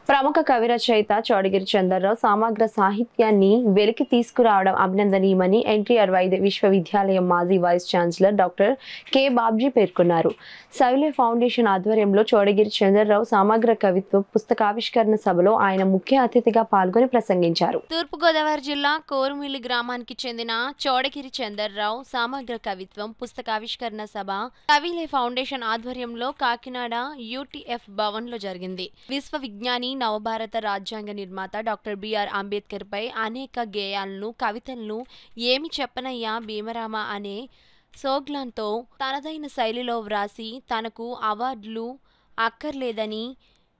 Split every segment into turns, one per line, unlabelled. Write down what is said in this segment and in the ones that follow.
ప్రముఖ కవి రచయిత చౌడగిరి చందర్రావు సమగ్ర సాహిత్యాన్ని వెలికి తీసుకురావడం అభినందనీయమని ఎన్టీఆర్ వైద్య విశ్వవిద్యాలయం మాజీ vice chancellor doctor K Babji పేర్కొన్నారు. సవిలే ఫౌండేషన్ ఆధ్వర్యంలో చౌడగిరి చందర్రావు సమగ్ర కవిత్వ పుస్తకావిష్కరణ సభలో ఆయన ముఖ్య అతిథిగా పాల్గొని ప్రసంగించారు.
తూర్పుగోదావరి జిల్లా కోరుమిల్లి గ్రామానికి చెందిన చౌడగిరి చందర్రావు సమగ్ర కవిత్వం పుస్తకావిష్కరణ సభ సవిలే ఫౌండేషన్ ఆధ్వర్యంలో కాకినాడ యూటీఎఫ్ భవన్లో జరిగింది. విశ్వవిజ్ఞాని నవభారత రాజ్యాంగ నిర్మాత డాక్టర్ బిఆర్ అంబేద్కర్ పై అనేక గేయాలను, కవితలను ఏమి చెప్పనయ్యా భీమరామ అనే స్లోగన్తో తనదైన శైలిలో వ్రాసి తనకు అవార్డులు అక్కర్లేదని,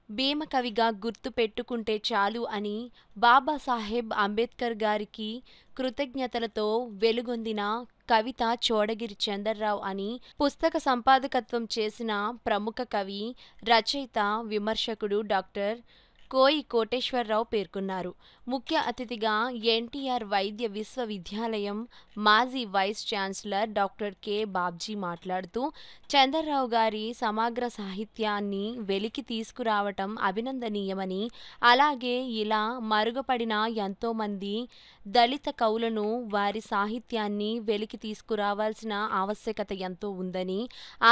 భీమకవిగా గుర్తు పెట్టుకుంటే చాలు అని బాబాసాహెబ్ అంబేద్కర్ గారికి కృతజ్ఞతలతో వెలుగొందిన కవిత చౌడగిరి చందర్రావు అని పుస్తక సంపాదకత్వం చేసిన ప్రముఖ కవి, రచయిత, విమర్శకుడు డాక్టర్ కోయి కోటేశ్వరరావు పేర్కొన్నారు. ముఖ్య అతిథిగా ఎన్టీఆర్ వైద్య విశ్వవిద్యాలయం మాజీ vice chancellor doctor K Babji మాట్లాడుతూ చందర్రావు గారి సమగ్ర సాహిత్యాన్ని వెలికి తీసుకురావటం అభినందనీయమని, అలాగే ఇలా మరుగుపడిన ఎంతోమంది దళిత కవులను, వారి సాహిత్యాన్ని వెలికి తీసుకురావాల్సిన ఆవశ్యకత ఎంతో ఉందని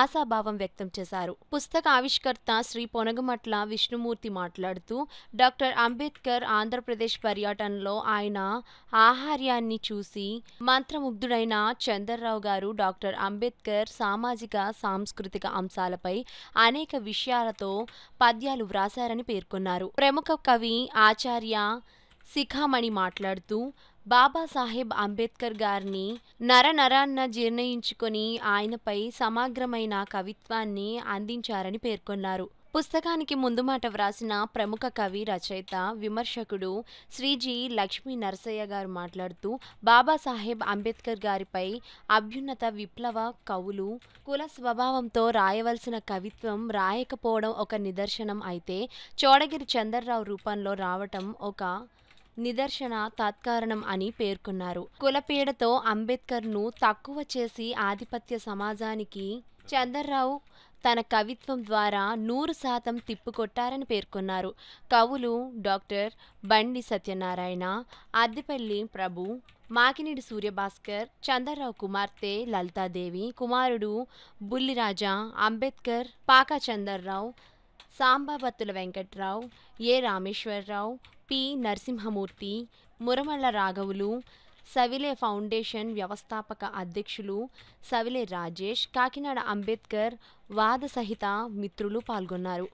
ఆశాభావం వ్యక్తం చేశారు. పుస్తక ఆవిష్కర్త శ్రీ పొనగమట్ల విష్ణుమూర్తి మాట్లాడుతూ డాక్టర్ అంబేద్కర్ ఆంధ్రప్రదేశ్ పర్యటనలో ఆయన ఆహార్యాన్ని చూసి మంత్రముగ్ధుడైన చందర్రావు గారు డాక్టర్ అంబేద్కర్ సామాజిక సాంస్కృతిక అంశాలపై అనేక విషయాలతో పద్యాలు వ్రాసారని పేర్కొన్నారు. ప్రముఖ కవి ఆచార్య శిఖామణి మాట్లాడుతూ బాబాసాహెబ్ అంబేద్కర్ గారిని నరనరాన్న జీర్ణయించుకొని ఆయనపై సమగ్రమైన కవిత్వాన్ని అందించారని పేర్కొన్నారు. పుస్తకానికి ముందు మాట వ్రాసిన ప్రముఖ కవి, రచయిత, విమర్శకుడు శ్రీజీ లక్ష్మీ నరసయ్య గారు మాట్లాడుతూ బాబాసాహెబ్ అంబేద్కర్ గారిపై అభ్యున్నత విప్లవ కవులు కుల స్వభావంతో రాయవలసిన కవిత్వం రాయకపోవడం ఒక నిదర్శనం అయితే, చౌడగిరి చందర్రావు రూపంలో రావటం ఒక నిదర్శన తాత్కారణం అని పేర్కొన్నారు. కులపీడతో అంబేద్కర్ను తక్కువ చేసి ఆధిపత్య సమాజానికి చందర్రావు తన కవిత్వం ద్వారా 100% తిప్పుకొట్టారని పేర్కొన్నారు. కవులు డాక్టర్ బండి సత్యనారాయణ, అద్దెపల్లి ప్రభు, మాకినీడి సూర్యభాస్కర్, చందర్రావు కుమార్తె లలితాదేవి, కుమారుడు బుల్లిరాజా, అంబేద్కర్, పాకా చందర్రావు, సాంబాబత్తుల వెంకట్రావు, ఏ రామేశ్వరరావు, పి నరసింహమూర్తి, మురమళ్ళ రాఘవులు, సవిలే ఫౌండేషన్ వ్యవస్థాపక అధ్యక్షులు సవిలే రాజేష్, కాకినాడ అంబేద్కర్ వాద సహిత మిత్రులు పాల్గొన్నారు.